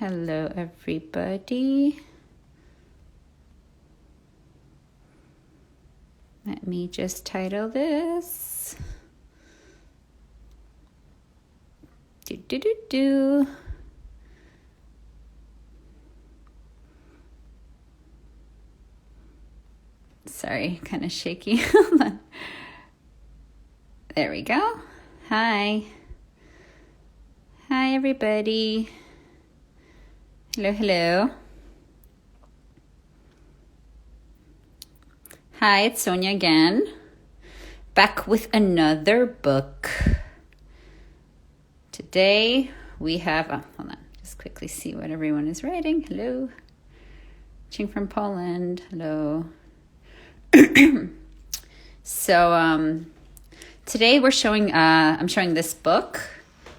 Hello, everybody. Let me just title this. Do. Sorry, kind of shaky. There we go. Hi. Hi, everybody. Hello. Hi, it's Sonia again. Back with another book. Today we have, hold on, just quickly see what everyone is writing. Hello. Watching from Poland. Hello. So today I'm showing this book,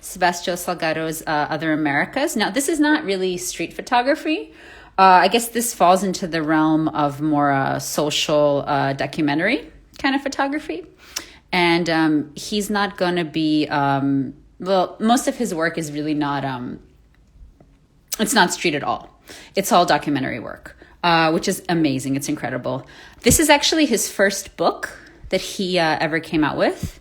Sebastiao Salgado's Other Americas. Now, this is not really street photography. I guess this falls into the realm of more social documentary kind of photography. And he's not going to be, most of his work is really not, it's not street at all. It's all documentary work, which is amazing. It's incredible. This is actually his first book that he ever came out with.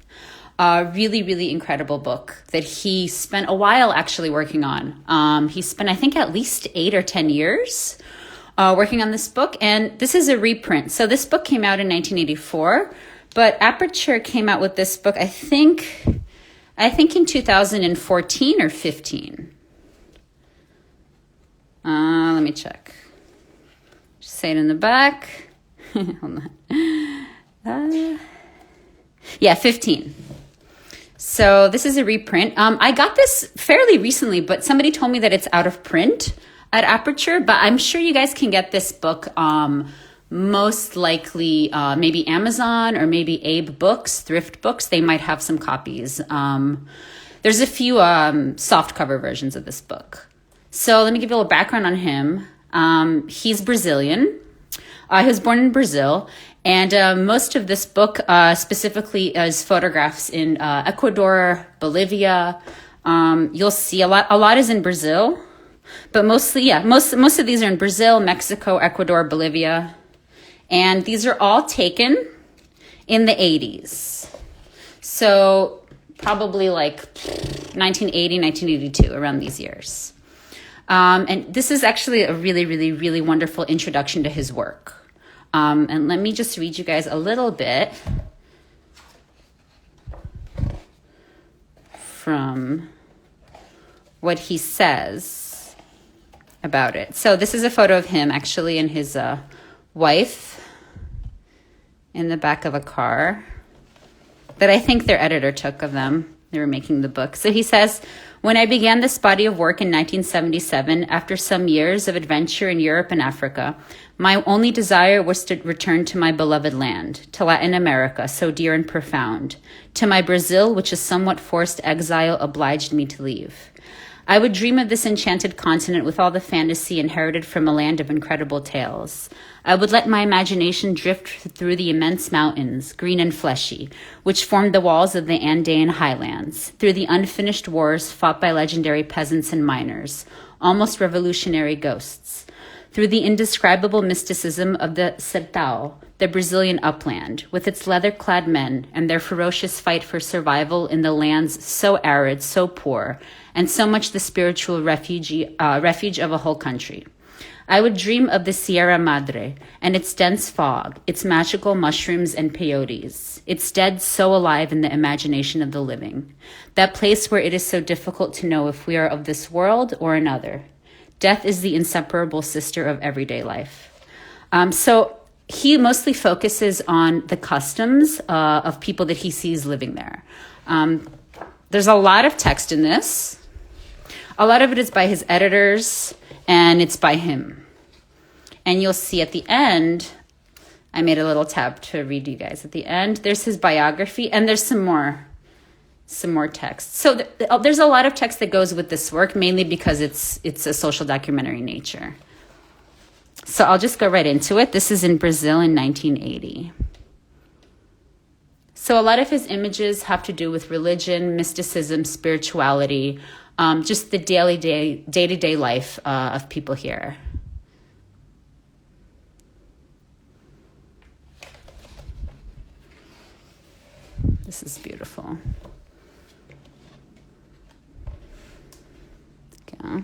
Really, really incredible book that he spent a while actually working on. He spent, I think, at least 8 or 10 years working on this book. And this is a reprint. So this book came out in 1984, but Aperture came out with this book, I think in 2014 or 15. Let me check. Just say it in the back. Hold on. Yeah, 15. So this is a reprint. I got this fairly recently, but somebody told me that it's out of print at Aperture, but I'm sure you guys can get this book most likely maybe Amazon or maybe Abe Books, Thrift Books. They might have some copies. There's a few soft cover versions of this book. So let me give you a little background on him. He's Brazilian. He was born in Brazil. And most of this book specifically is photographs in Ecuador, Bolivia. You'll see a lot is in Brazil, but mostly, most of these are in Brazil, Mexico, Ecuador, Bolivia. And these are all taken in the 80s. So probably like 1980, 1982, around these years. And this is actually a really, really, really wonderful introduction to his work. And let me just read you guys a little bit from what he says about it. So this is a photo of him actually and his wife in the back of a car that I think their editor took of them. They were making the book. So he says, when I began this body of work in 1977, after some years of adventure in Europe and Africa, my only desire was to return to my beloved land, to Latin America, so dear and profound, to my Brazil, which a somewhat forced exile obliged me to leave. I would dream of this enchanted continent with all the fantasy inherited from a land of incredible tales. I would let my imagination drift through the immense mountains, green and fleshy, which formed the walls of the Andean highlands, through the unfinished wars fought by legendary peasants and miners, almost revolutionary ghosts, through the indescribable mysticism of the Sertão, the Brazilian upland, with its leather-clad men and their ferocious fight for survival in the lands so arid, so poor, and so much the spiritual refuge of a whole country. I would dream of the Sierra Madre and its dense fog, its magical mushrooms and peyotes, its dead so alive in the imagination of the living, that place where it is so difficult to know if we are of this world or another. Death is the inseparable sister of everyday life. So he mostly focuses on the customs of people that he sees living there. There's a lot of text in this. A lot of it is by his editors, and it's by him. And you'll see at the end, I made a little tab to read you guys. At the end, there's his biography, and there's some more text. So there's a lot of text that goes with this work, mainly because it's a social documentary nature. So I'll just go right into it. This is in Brazil in 1980. So a lot of his images have to do with religion, mysticism, spirituality, just the day-to-day life of people here. This is beautiful. Okay.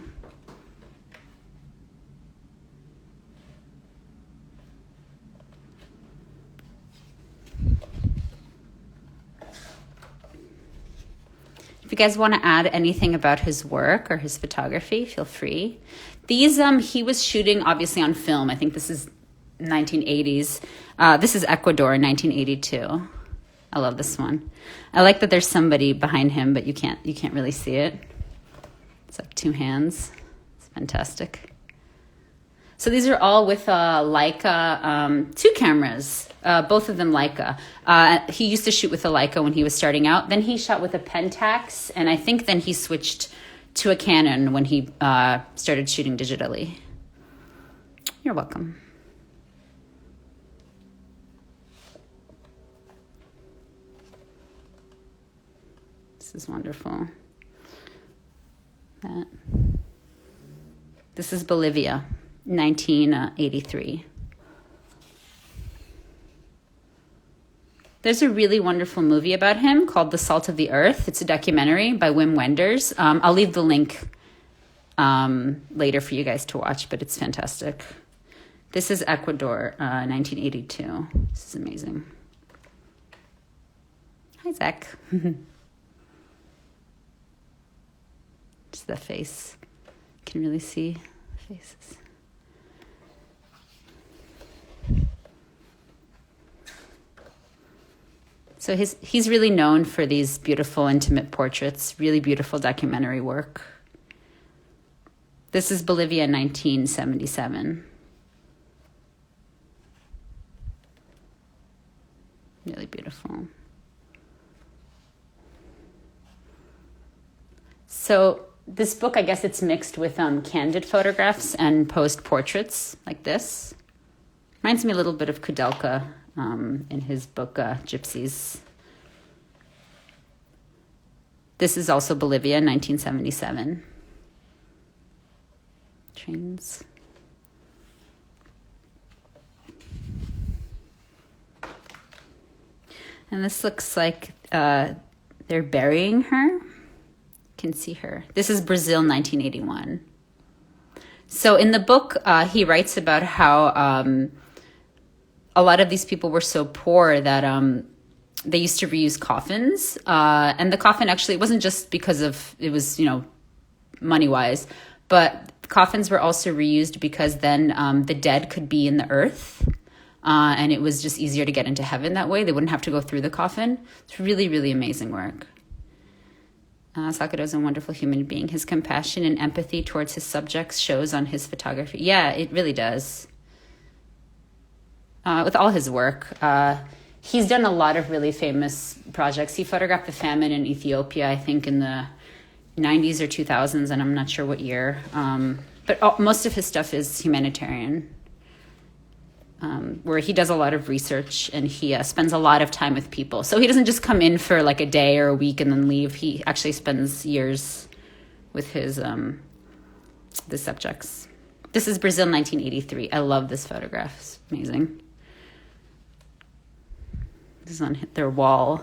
If you guys want to add anything about his work or his photography, feel free. These, he was shooting obviously on film. I think this is 1980s. This is Ecuador in 1982. I love this one. I like that there's somebody behind him, but you can't really see it. It's like two hands. It's fantastic. So these are all with Leica, two cameras, both of them Leica. He used to shoot with a Leica when he was starting out. Then he shot with a Pentax, and I think then he switched to a Canon when he started shooting digitally. You're welcome. This is wonderful. This is Bolivia. 1983. There's a really wonderful movie about him called The Salt of the Earth. It's a documentary by Wim Wenders. I'll leave the link later for you guys to watch, but it's fantastic. This is Ecuador, 1982. This is amazing. Hi, Zach. Just the face. You can really see the faces. So he's really known for these beautiful, intimate portraits, really beautiful documentary work. This is Bolivia, 1977. Really beautiful. So this book, I guess it's mixed with candid photographs and posed portraits like this. Reminds me a little bit of Kudelka. In his book, Gypsies. This is also Bolivia, 1977. Trains. And this looks like they're burying her. You can see her. This is Brazil, 1981. So in the book, he writes about how a lot of these people were so poor that they used to reuse coffins. And the coffin actually, it wasn't just because of, it was, money-wise, but coffins were also reused because then the dead could be in the earth. And it was just easier to get into heaven that way. They wouldn't have to go through the coffin. It's really, really amazing work. Salgado is a wonderful human being. His compassion and empathy towards his subjects shows on his photography. Yeah, it really does. With all his work. He's done a lot of really famous projects. He photographed the famine in Ethiopia, I think in the 90s or 2000s, and I'm not sure what year. But most of his stuff is humanitarian, where he does a lot of research and he spends a lot of time with people. So he doesn't just come in for like a day or a week and then leave. He actually spends years with his the subjects. This is Brazil, 1983. I love this photograph. It's amazing. This is on their wall.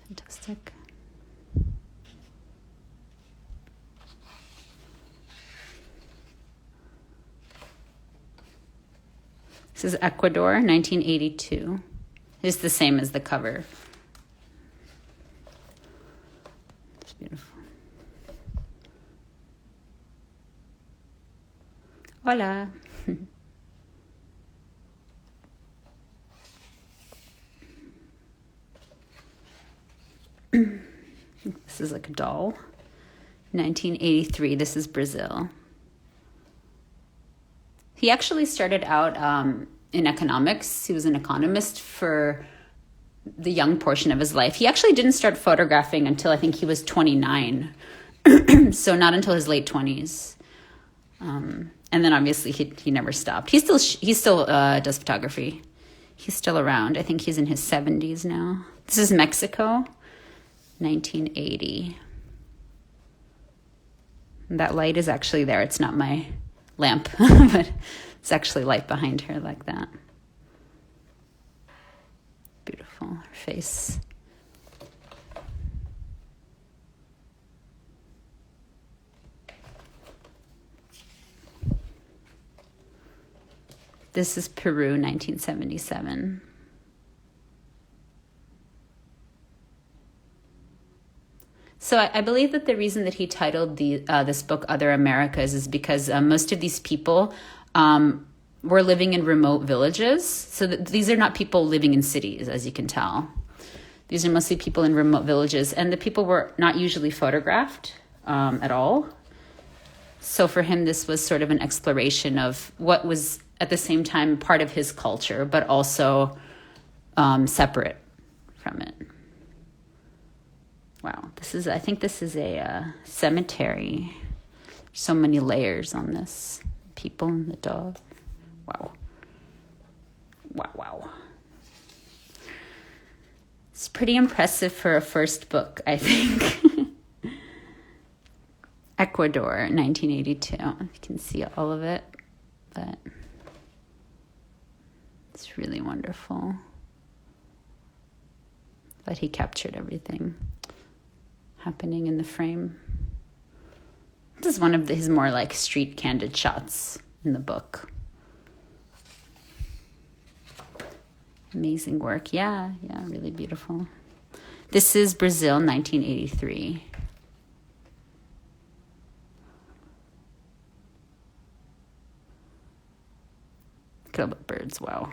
Fantastic. This is Ecuador, 1982. It's the same as the cover. It's beautiful. Hola. This is like a doll. 1983. This is Brazil. He actually started out in economics. He was an economist for the young portion of his life. He actually didn't start photographing until I think he was 29. So not until his late 20s. And then obviously he never stopped. He still does photography. He's still around. I think he's in his 70s now. This is Mexico, 1980. That light is actually there. It's not my lamp, but it's actually light behind her like that. Beautiful. Her face. This is Peru, 1977. So I believe that the reason that he titled this book Other Americas is because most of these people were living in remote villages. So these are not people living in cities, as you can tell. These are mostly people in remote villages. And the people were not usually photographed at all. So for him, this was sort of an exploration of what was at the same time part of his culture, but also separate from it. Wow, I think this is a cemetery. So many layers on this. People and the dog. Wow. Wow. It's pretty impressive for a first book, I think. Ecuador, 1982. You can see all of it, but it's really wonderful that he captured everything happening in the frame. This is one of his more like street candid shots in the book. Amazing work. Yeah, really beautiful. This is Brazil, 1983. Look at all the birds, wow.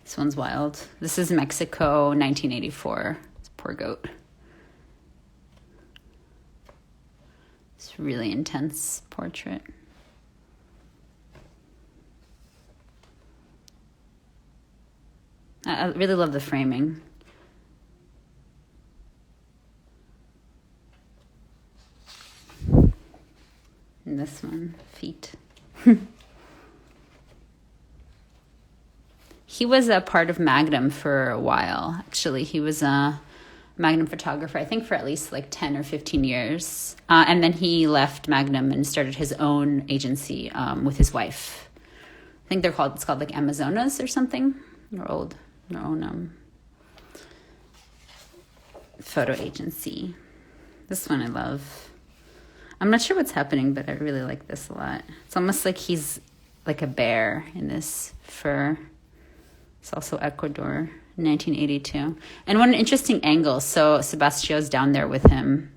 This one's wild. This is Mexico, 1984. It's a poor goat. It's a really intense portrait. I really love the framing. And this one, feet. He was a part of Magnum for a while, actually. He was a Magnum photographer, I think for at least like 10 or 15 years. And then he left Magnum and started his own agency with his wife. I think it's called like Amazonas or something. Their own photo agency. This one I love. I'm not sure what's happening, but I really like this a lot. It's almost like he's like a bear in this fur. It's also Ecuador, 1982. And what an interesting angle. So Sebastiao's down there with him,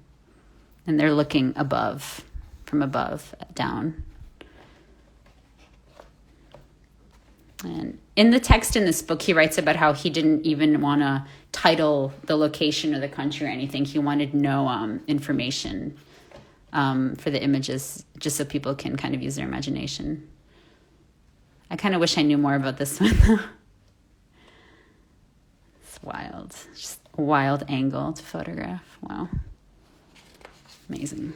and they're looking from above, down. And in the text in this book, he writes about how he didn't even want to title the location or the country or anything. He wanted no information for the images, just so people can kind of use their imagination. I kind of wish I knew more about this one, though. Wild, just a wild angle to photograph. Wow, amazing.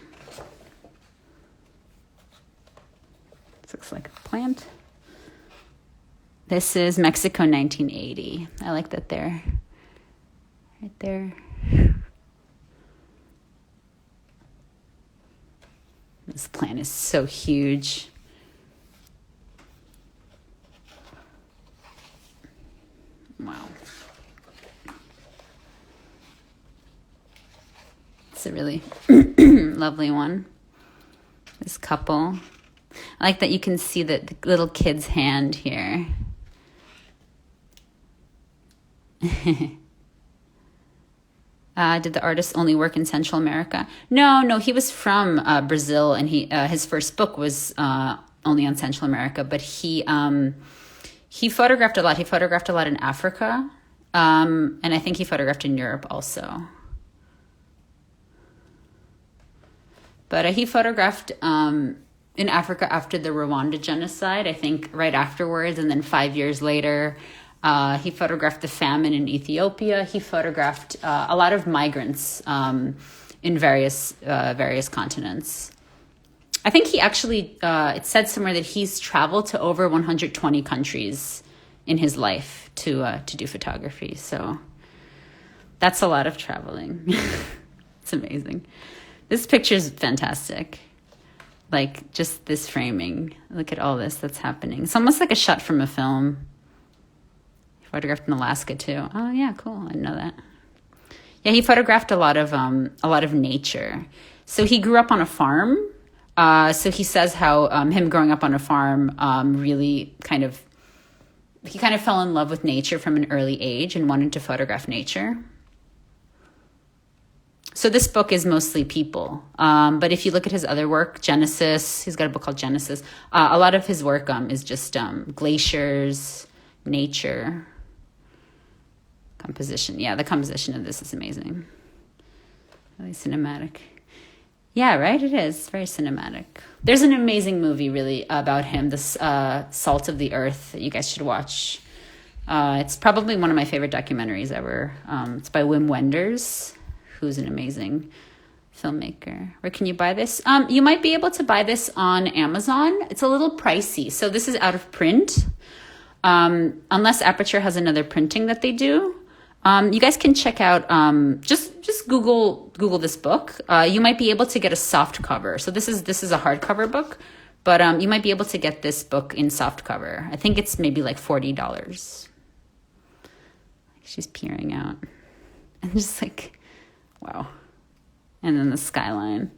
This looks like a plant. This is Mexico, 1980. I like that there, right there. This plant is so huge. Wow. It's a really lovely one. This couple. I like that you can see the little kid's hand here. Did the artist only work in Central America? No, he was from Brazil, and his first book was only on Central America, but he photographed a lot. He photographed a lot in Africa, and I think he photographed in Europe also. But he photographed in Africa after the Rwanda genocide, I think right afterwards, and then 5 years later, he photographed the famine in Ethiopia. He photographed a lot of migrants in various continents. I think he actually, it said somewhere that he's traveled to over 120 countries in his life to do photography. So that's a lot of traveling. It's amazing. This picture is fantastic. Like, just this framing. Look at all this that's happening. It's almost like a shot from a film. He photographed in Alaska too. Oh yeah, cool. I didn't know that. Yeah, he photographed a lot of nature. So he grew up on a farm. So he says how him growing up on a farm really he kind of fell in love with nature from an early age and wanted to photograph nature. So this book is mostly people. But if you look at his other work, Genesis, he's got a book called Genesis. A lot of his work is just glaciers, nature, composition. Yeah, the composition of this is amazing. Really cinematic. Yeah, right? It is. Very cinematic. There's an amazing movie, really, about him, this Salt of the Earth, that you guys should watch. It's probably one of my favorite documentaries ever. It's by Wim Wenders, who's an amazing filmmaker. Where can you buy this? You might be able to buy this on Amazon. It's a little pricey. So this is out of print. Unless Aperture has another printing that they do. You guys can check out, just Google this book. You might be able to get a soft cover. So this is a hardcover book, but you might be able to get this book in soft cover. I think it's maybe like $40. She's peering out. And just like, wow. And then the skyline.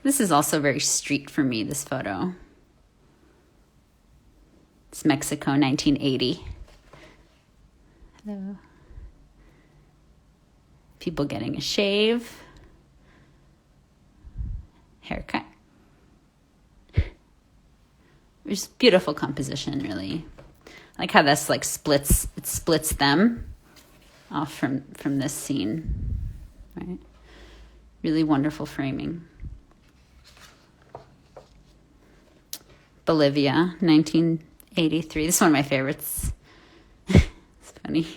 This is also very street for me, this photo. It's Mexico, 1980. Hello. People getting a shave. Haircut. Just beautiful composition, really. I like how this like splits them off from this scene. Right? Really wonderful framing. Bolivia, 1983. This is one of my favorites. It's funny.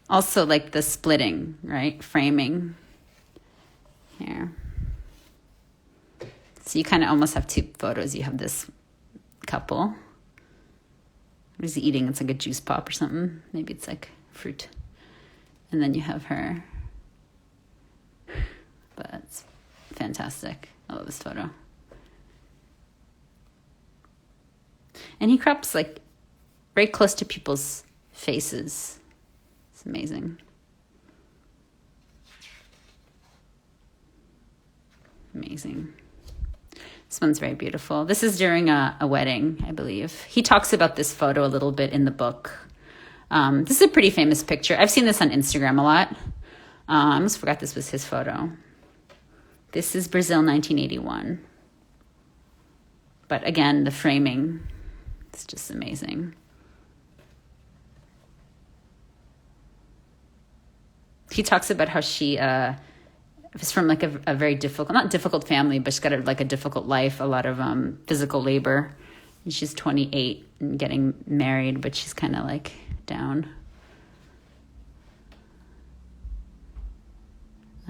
Also, like the splitting, right? Framing. Here. So you kind of almost have two photos. You have this couple. What is he eating? It's like a juice pop or something. Maybe it's like fruit. And then you have her. But it's fantastic. I love this photo. And he crops like very close to people's faces. It's amazing. Amazing. This one's very beautiful. This is during a wedding, I believe. He talks about this photo a little bit in the book. This is a pretty famous picture. I've seen this on Instagram a lot. I almost forgot this was his photo. This is Brazil, 1981. But again, the framing, it's just amazing. He talks about how she is from like a very difficult, not difficult family, but she's got a difficult life, a lot of physical labor. And she's 28 and getting married, but she's kind of like down.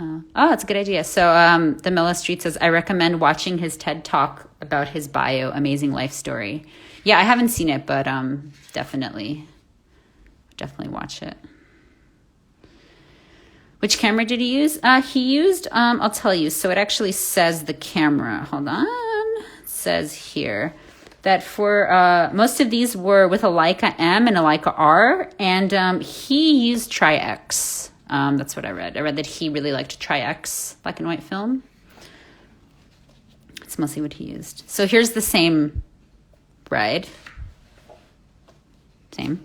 Oh, it's a good idea. So the Milla Street says, I recommend watching his TED Talk about his bio, Amazing Life Story. Yeah, I haven't seen it, but definitely watch it. Which camera did he use? He used, I'll tell you. So it actually says the camera. Hold on. It says here that for most of these were with a Leica M and a Leica R, and he used Tri-X. That's what I read. I read that he really liked Tri-X, black and white film. It's mostly what he used. So here's the same bride. Same.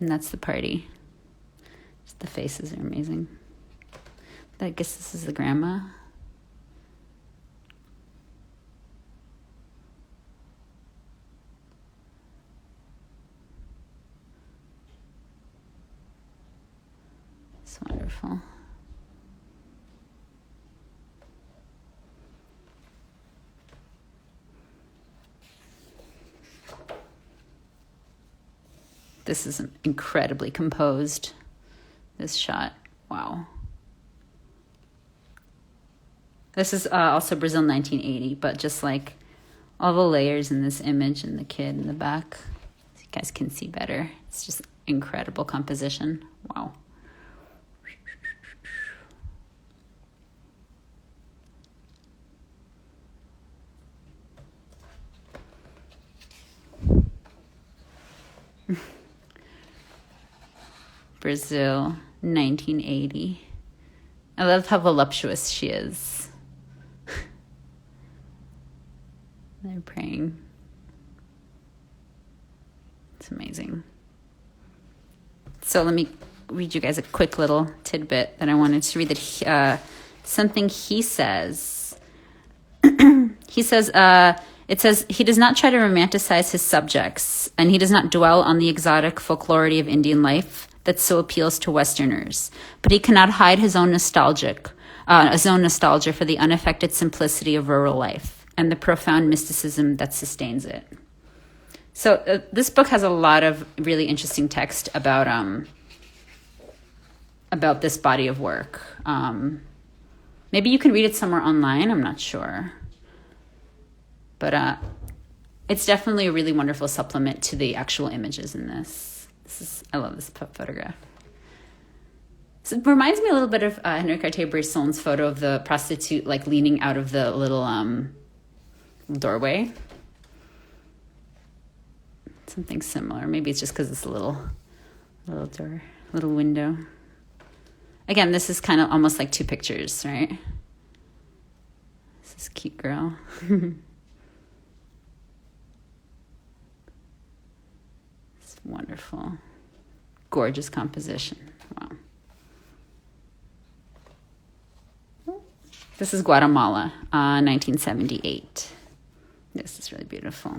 And that's the party. Just the faces are amazing. I guess this is the grandma. It's wonderful. This is incredibly composed, this shot. Wow. This is also Brazil 1980, but just like all the layers in this image and the kid in the back. So you guys can see better. It's just incredible composition. Wow. Brazil, 1980. I love how voluptuous she is. They're praying. It's amazing. So let me read you guys a quick little tidbit that I wanted to read. That something he says. He says, it says, he does not try to romanticize his subjects, and he does not dwell on the exotic folklority of Indian life that so appeals to Westerners. But he cannot hide his own nostalgia for the unaffected simplicity of rural life and the profound mysticism that sustains it. So this book has a lot of really interesting text about this body of work. Maybe you can read it somewhere online. I'm not sure. But it's definitely a really wonderful supplement to the actual images in this. I love this photograph. So it reminds me a little bit of Henri Cartier-Bresson's photo of the prostitute like leaning out of the little doorway. Something similar. Maybe it's just because it's a little door, little window. Again, this is kind of almost like two pictures, right? This is a cute girl. It's wonderful. Gorgeous composition. Wow. This is Guatemala, 1978. This is really beautiful.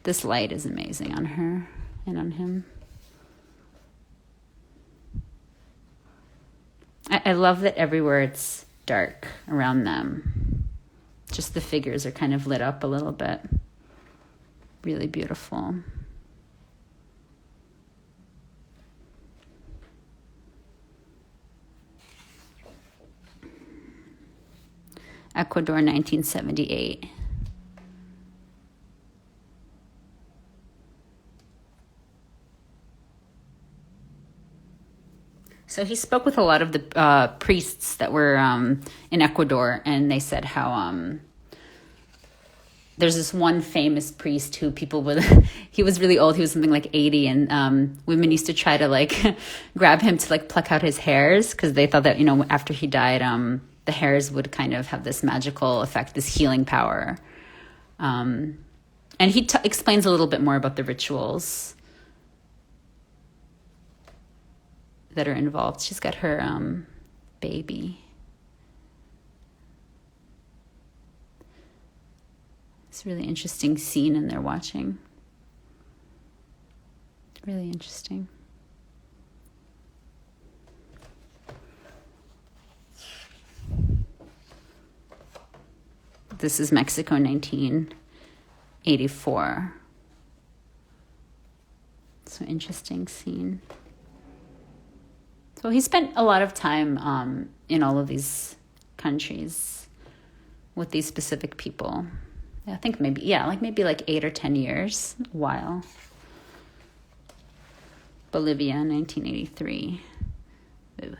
This light is amazing on her and on him. I love that everywhere it's dark around them. Just the figures are kind of lit up a little bit. Really beautiful. Ecuador, 1978. So he spoke with a lot of the priests that were in Ecuador, and they said how there's this one famous priest who people would, he was really old, he was something like 80, and women used to try to like grab him to like pluck out his hairs because they thought that, after he died, the hairs would kind of have this magical effect, this healing power. And he explains a little bit more about the rituals that are involved. She's got her baby. It's a really interesting scene, and they're watching. It's really interesting. This is Mexico, 1984. So interesting scene. So he spent a lot of time in all of these countries with these specific people. I think maybe 8 or 10 years, a while. Bolivia, 1983. Ooh.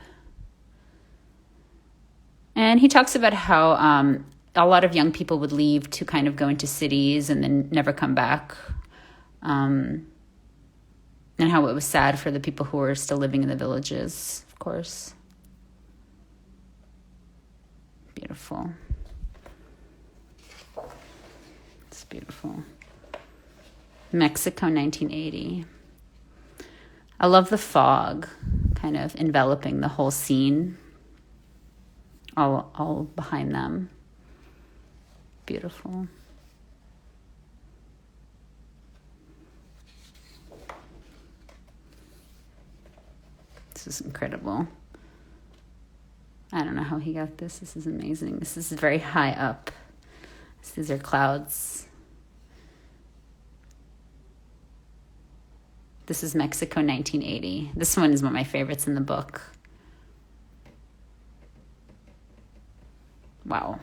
And he talks about how a lot of young people would leave to kind of go into cities and then never come back. And how it was sad for the people who were still living in the villages, of course. Beautiful. It's beautiful. Mexico, 1980. I love the fog kind of enveloping the whole scene, all behind them. Beautiful. This is incredible. I don't know how he got this. This is amazing. This is very high up. These are clouds. This is Mexico, 1980. This one is one of my favorites in the book. Wow.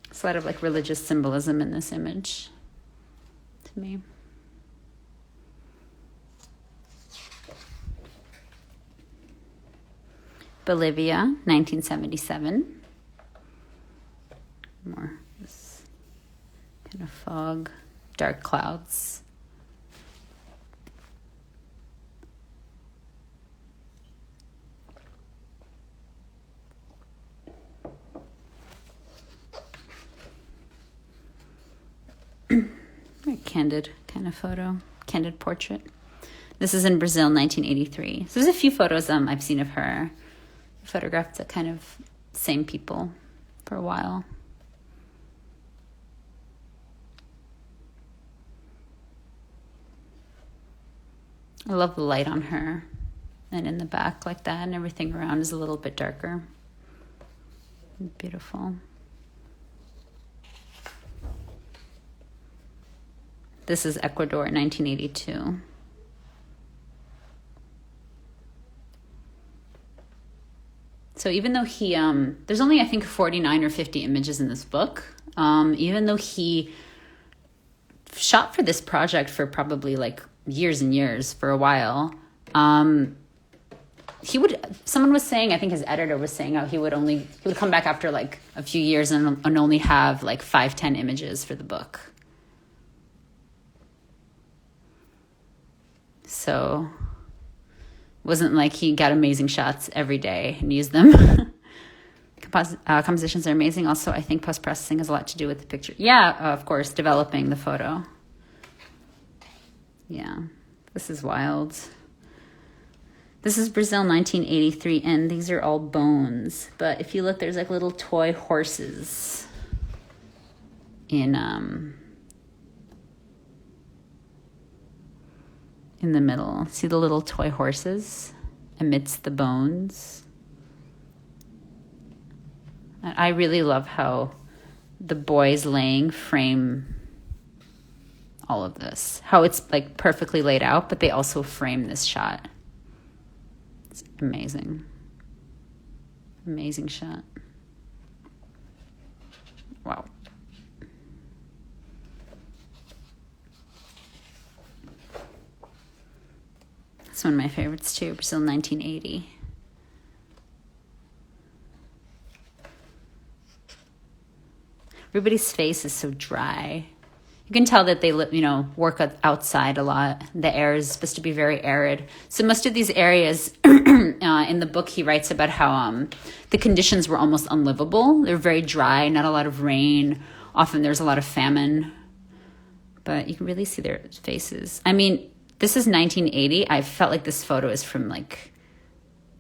There's a lot of like religious symbolism in this image to me. Bolivia, 1977. More this kind of fog, dark clouds. Very candid kind of photo, candid portrait. This is in Brazil, 1983. So there's a few photos I've seen of her. Photographed the kind of same people for a while. I love the light on her and in the back like that, and everything around is a little bit darker. Beautiful. This is Ecuador, 1982. So even though he, there's only, I think, 49 or 50 images in this book, even though he shot for this project for probably like years and years, for a while, someone was saying, I think his editor was saying how he would come back after like a few years and only have like 5-10 images for the book. So wasn't like he got amazing shots every day and used them. Compositions are amazing. Also, I think post-processing has a lot to do with the picture. Yeah, of course, developing the photo. Yeah, this is wild. This is Brazil, 1983, and these are all bones. But if you look, there's like little toy horses in the middle. See the little toy horses amidst the bones? I really love how the boys laying frame all of this. How it's like perfectly laid out, but they also frame this shot. It's amazing. Amazing shot. Wow. It's one of my favorites too, Brazil, 1980. Everybody's face is so dry. You can tell that they work outside a lot. The air is supposed to be very arid. So most of these areas, in the book, he writes about how the conditions were almost unlivable. They're very dry, not a lot of rain. Often there's a lot of famine. But you can really see their faces. I mean, this is 1980. I felt like this photo is from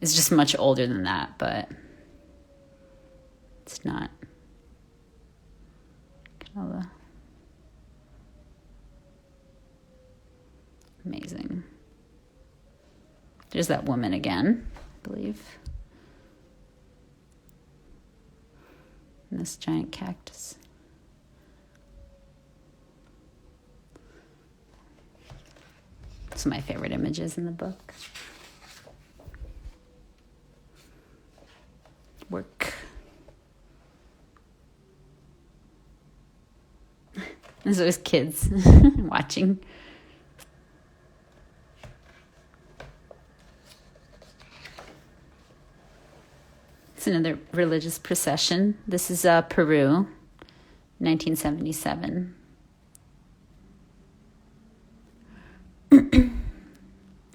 it's just much older than that, but it's not. Amazing. There's that woman again, I believe. And this giant cactus. It's my favorite images in the book. Work. There's always kids watching. It's another religious procession. This is Peru, 1977.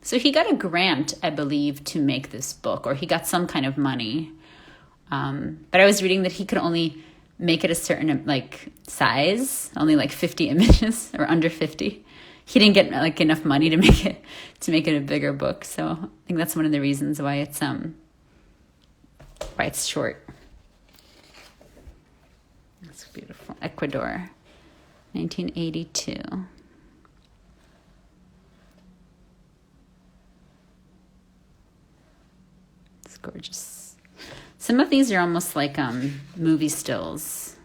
So he got a grant, I believe, to make this book, or he got some kind of money. But I was reading that he could only make it a certain size, only 50 images or under 50. He didn't get enough money to make it a bigger book. So I think that's one of the reasons why it's short. That's beautiful. Ecuador, 1982. It's gorgeous. Some of these are almost like movie stills.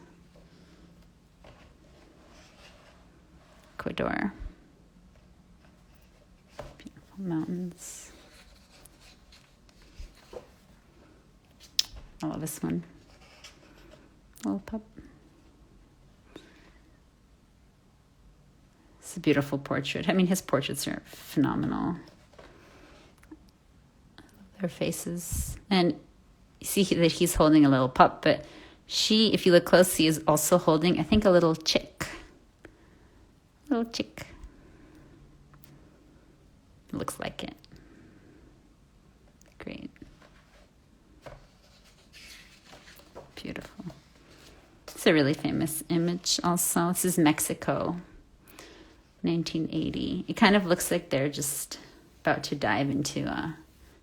Ecuador. Beautiful mountains. I love this one. Little pup. It's a beautiful portrait. I mean, his portraits are phenomenal. Their faces. And you see that he's holding a little pup, but she, if you look closely, is also holding, I think, a little chick. Little chick. It looks like it. Great. Beautiful. It's a really famous image also. This is Mexico, 1980. It kind of looks like they're just about to dive into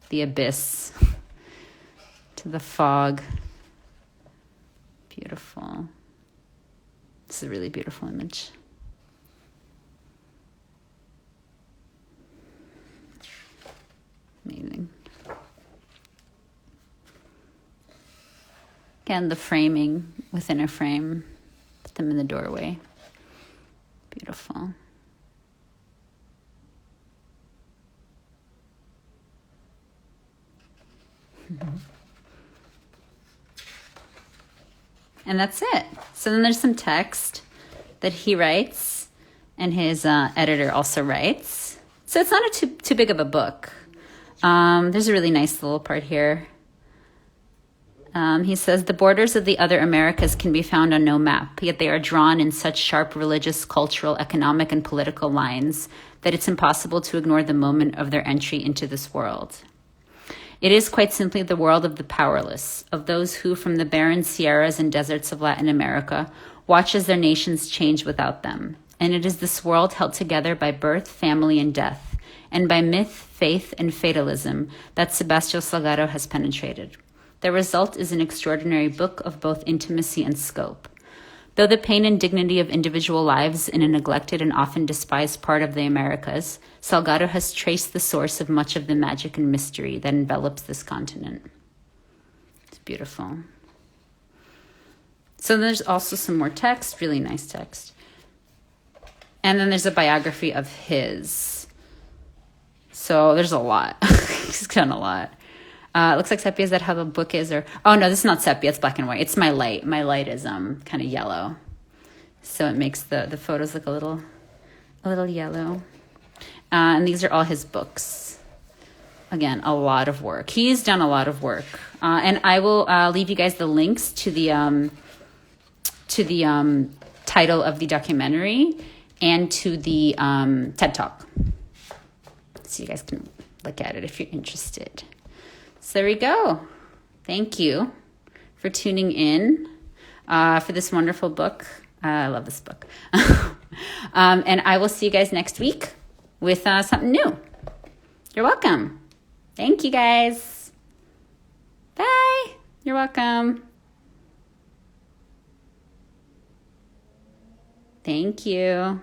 the abyss, to the fog. Beautiful. This is a really beautiful image. Amazing. Again, the framing within a frame. Put them in the doorway. Beautiful. And that's it. So then there's some text that he writes and his editor also writes. So it's not too big of a book. There's a really nice little part here. He says, the borders of the other Americas can be found on no map, yet they are drawn in such sharp religious, cultural, economic, and political lines that it's impossible to ignore the moment of their entry into this world. It is quite simply the world of the powerless, of those who, from the barren sierras and deserts of Latin America, watch as their nations change without them. And it is this world held together by birth, family, and death, and by myth, faith, and fatalism that Sebastiao Salgado has penetrated. The result is an extraordinary book of both intimacy and scope. Though the pain and dignity of individual lives in a neglected and often despised part of the Americas, Salgado has traced the source of much of the magic and mystery that envelops this continent. It's beautiful. So there's also some more text, really nice text. And then there's a biography of his. So there's a lot. He's done a lot. It looks like sepia. Is that how the book is? Or oh no, this is not sepia. It's black and white. It's my light. My light is kind of yellow, so it makes the photos look a little yellow. And these are all his books. Again, a lot of work. He's done a lot of work. And I will leave you guys the links to the title of the documentary and to the TED Talk, so you guys can look at it if you're interested. So there we go. Thank you for tuning in for this wonderful book. I love this book. And I will see you guys next week with something new. You're welcome. Thank you, guys. Bye. You're welcome. Thank you.